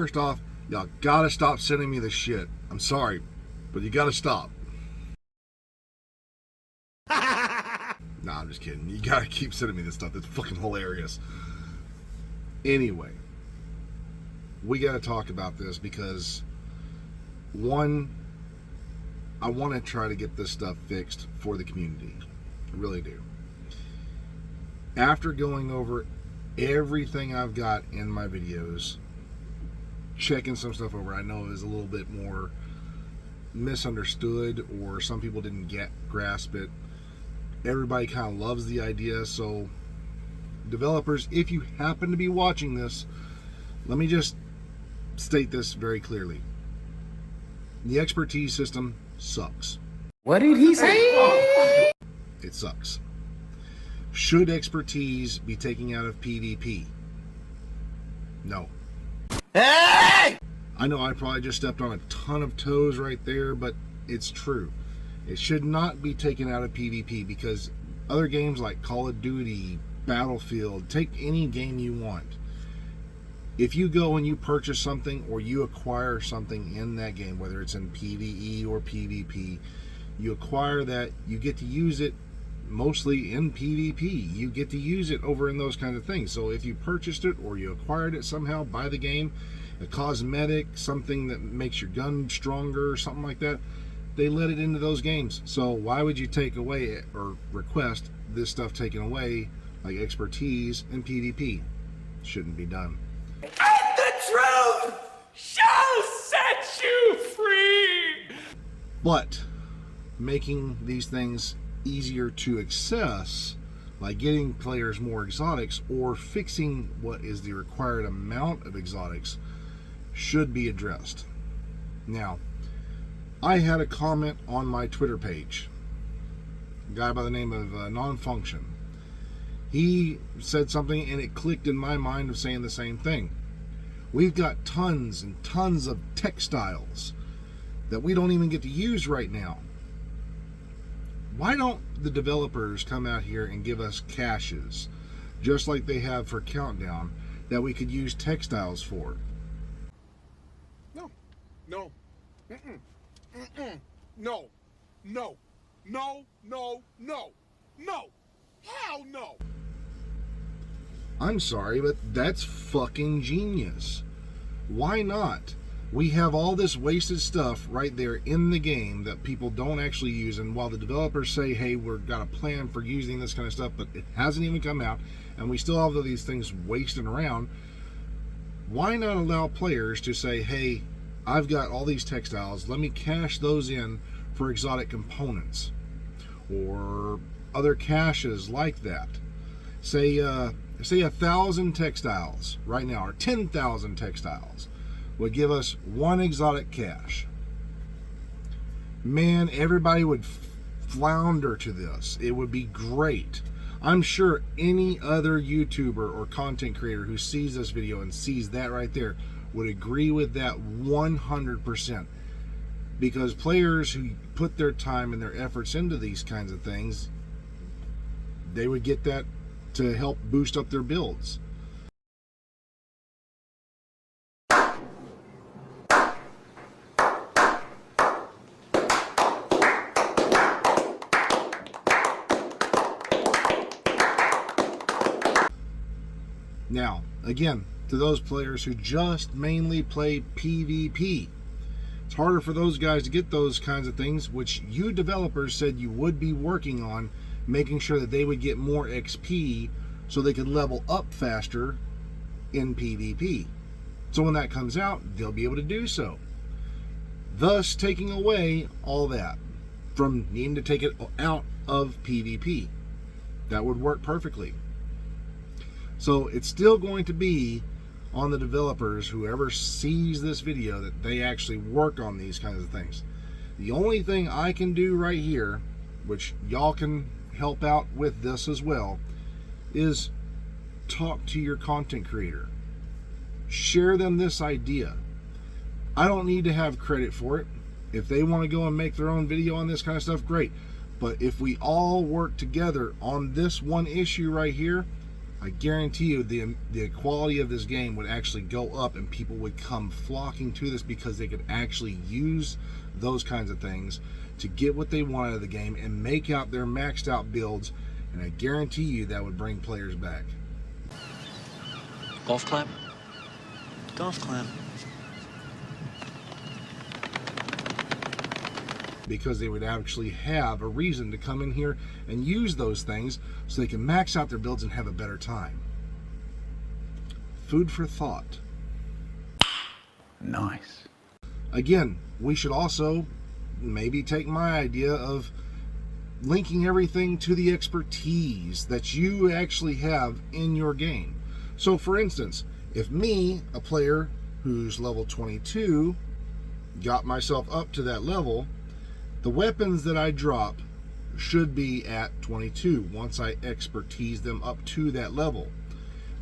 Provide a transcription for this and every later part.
first off, y'all gotta stop sending me this shit. I'm sorry, but you gotta stop. Nah, I'm just kidding. You gotta keep sending me this stuff. It's fucking hilarious. Anyway, we gotta talk about this because, one, I want to try to get this stuff fixed for the community. I really do. After going over everything I've got in my videos, checking some stuff over, I know it was a little bit more misunderstood, or some people didn't grasp it. Everybody kind of loves the idea, so developers, if you happen to be watching this, let me just state this very clearly. The expertise system sucks. What did he say? It sucks. Should expertise be taken out of PvP? No. Hey! I know I probably just stepped on a ton of toes right there, but it's true. It should not be taken out of PvP, because other games like Call of Duty, Battlefield, take any game you want. If you go and you purchase something or you acquire something in that game, whether it's in PvE or PvP, you acquire that, you get to use it mostly in PvP. You get to use it over in those kinds of things. So if you purchased it or you acquired it somehow by the game, a cosmetic, something that makes your gun stronger, something like that, they let it into those games. So why would you take away or request this stuff taken away, like expertise in PvP? Shouldn't be done. And the truth shall set you free! But making these things easier to access, like getting players more exotics or fixing what is the required amount of exotics, should be addressed. Now, I had a comment on my Twitter page, a guy by the name of Non-Function. He said something and it clicked in my mind of saying the same thing. We've got tons and tons of textiles that we don't even get to use right now. Why don't the developers come out here and give us caches, just like they have for Countdown, that we could use textiles for? No. No. Mm-mm. Mm-mm. No. No. No. No. No. No. Hell no. I'm sorry, but that's fucking genius. Why not? We have all this wasted stuff right there in the game that people don't actually use, and while the developers say, hey, we've got a plan for using this kind of stuff, but it hasn't even come out, and we still have these things wasting around, why not allow players to say, hey, I've got all these textiles, let me cache those in for exotic components, or other caches like that. Say 1,000 textiles right now, or 10,000 textiles would give us one exotic cache. Man, everybody would flounder to this. It would be great. I'm sure any other YouTuber or content creator who sees this video and sees that right there would agree with that 100%. Because players who put their time and their efforts into these kinds of things, they would get that to help boost up their builds. Now, again, to those players who just mainly play PvP, it's harder for those guys to get those kinds of things, which you developers said you would be working on, making sure that they would get more XP so they could level up faster in PvP. So when that comes out, they'll be able to do so. Thus taking away all that from needing to take it out of PvP. That would work perfectly. So it's still going to be on the developers, whoever sees this video, that they actually work on these kinds of things. The only thing I can do right here, which y'all can help out with this as well, is talk to your content creator. Share them this idea. I don't need to have credit for it. If they want to go and make their own video on this kind of stuff, great. But if we all work together on this one issue right here, I guarantee you the quality of this game would actually go up, and people would come flocking to this because they could actually use those kinds of things to get what they want out of the game and make out their maxed out builds, and I guarantee you that would bring players back. Golf clap? Golf clap. Because they would actually have a reason to come in here and use those things so they can max out their builds and have a better time. Food for thought. Nice. Again, we should also maybe take my idea of linking everything to the expertise that you actually have in your game. So for instance, if me, a player who's level 22, got myself up to that level, the weapons that I drop should be at 22 once I expertise them up to that level.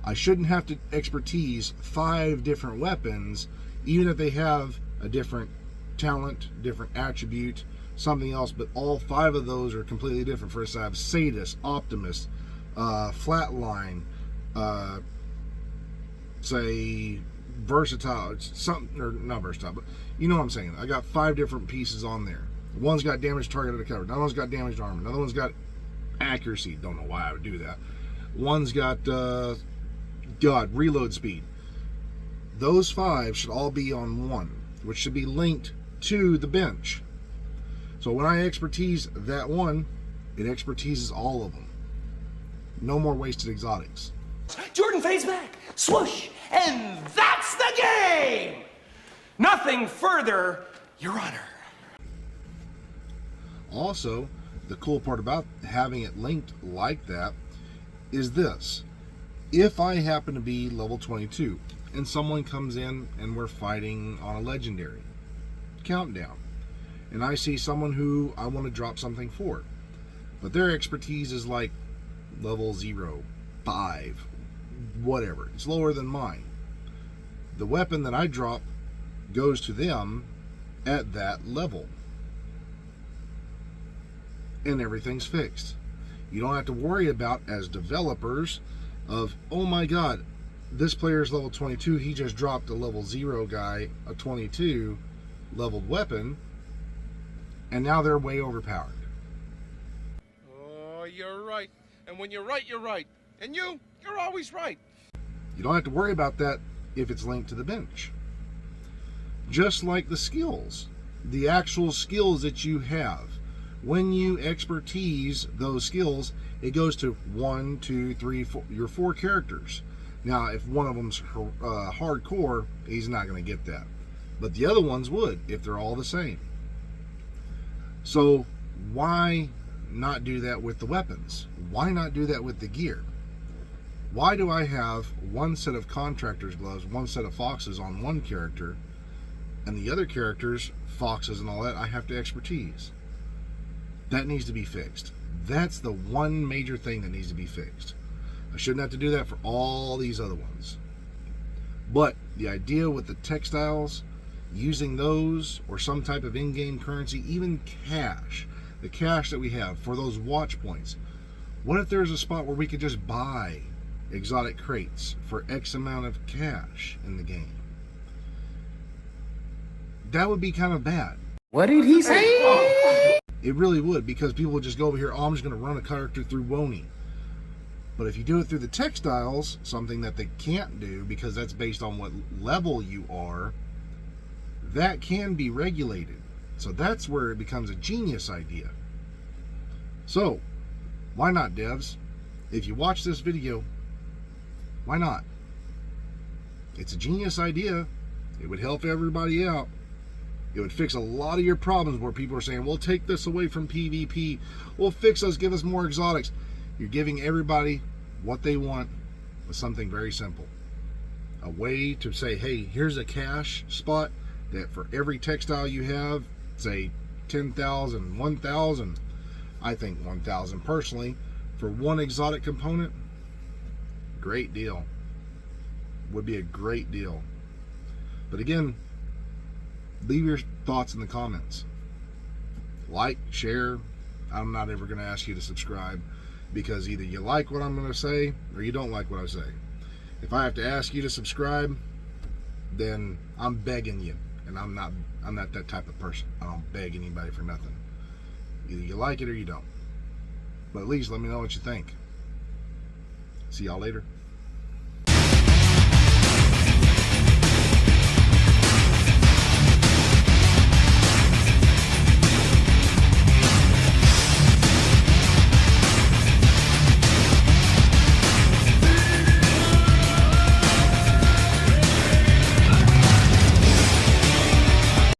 I shouldn't have to expertise 5 different weapons, even if they have a different talent, different attribute, something else, but all 5 of those are completely different. First I have Sadist, Optimist, Flatline, say Versatile, something, or not Versatile, but you know what I'm saying. I got 5 different pieces on there. One's got damaged target to cover, another one's got damaged armor, another one's got accuracy, don't know why I would do that. One's got reload speed. Those 5 should all be on one, which should be linked to the bench. So when I expertise that one, it expertises all of them. No more wasted exotics. Jordan fades back, swoosh, and that's the game! Nothing further, Your Honor. Also, the cool part about having it linked like that is this. If I happen to be level 22 and someone comes in and we're fighting on a legendary countdown, and I see someone who I want to drop something for, but their expertise is like level 0, 5, whatever, it's lower than mine, the weapon that I drop goes to them at that level, and everything's fixed. You don't have to worry about, as developers, of, oh my god, this player's level 22, he just dropped a level 0 guy a 22 leveled weapon, and now they're way overpowered. Oh, you're right. And when you're right, you're right. And you're always right. You don't have to worry about that if it's linked to the bench. Just like the skills, the actual skills that you have. When you expertise those skills, it goes to 1, 2, 3, 4, your 4 characters. Now, if one of them's hardcore, he's not going to get that. But the other ones would, if they're all the same. So, why not do that with the weapons? Why not do that with the gear? Why do I have one set of contractor's gloves, one set of foxes on one character, and the other characters, foxes and all that, I have to expertise? That needs to be fixed. That's the one major thing that needs to be fixed. I shouldn't have to do that for all these other ones. But the idea with the textiles, using those or some type of in-game currency, even cash, the cash that we have for those watch points. What if there's a spot where we could just buy exotic crates for X amount of cash in the game? That would be kind of bad. What did he say? It really would, because people would just go over here, oh, I'm just going to run a character through Woni. But if you do it through the textiles, something that they can't do because that's based on what level you are, that can be regulated. So that's where it becomes a genius idea. So, why not, devs? If you watch this video, why not? It's a genius idea. It would help everybody out. It would fix a lot of your problems where people are saying, well, take this away from PvP. Well, fix us, give us more exotics. You're giving everybody what they want with something very simple. A way to say, hey, here's a cash spot that for every textile you have, say 10,000, 1,000, I think 1,000 personally, for one exotic component, great deal. Would be a great deal. But again, leave your thoughts in the comments. Like, share. I'm not ever going to ask you to subscribe. because either you like what I'm going to say or you don't like what I say. If I have to ask you to subscribe, then I'm begging you, and I'm not that type of person. I don't beg anybody for nothing. Either you like it or you don't. But at least let me know what you think. See y'all later.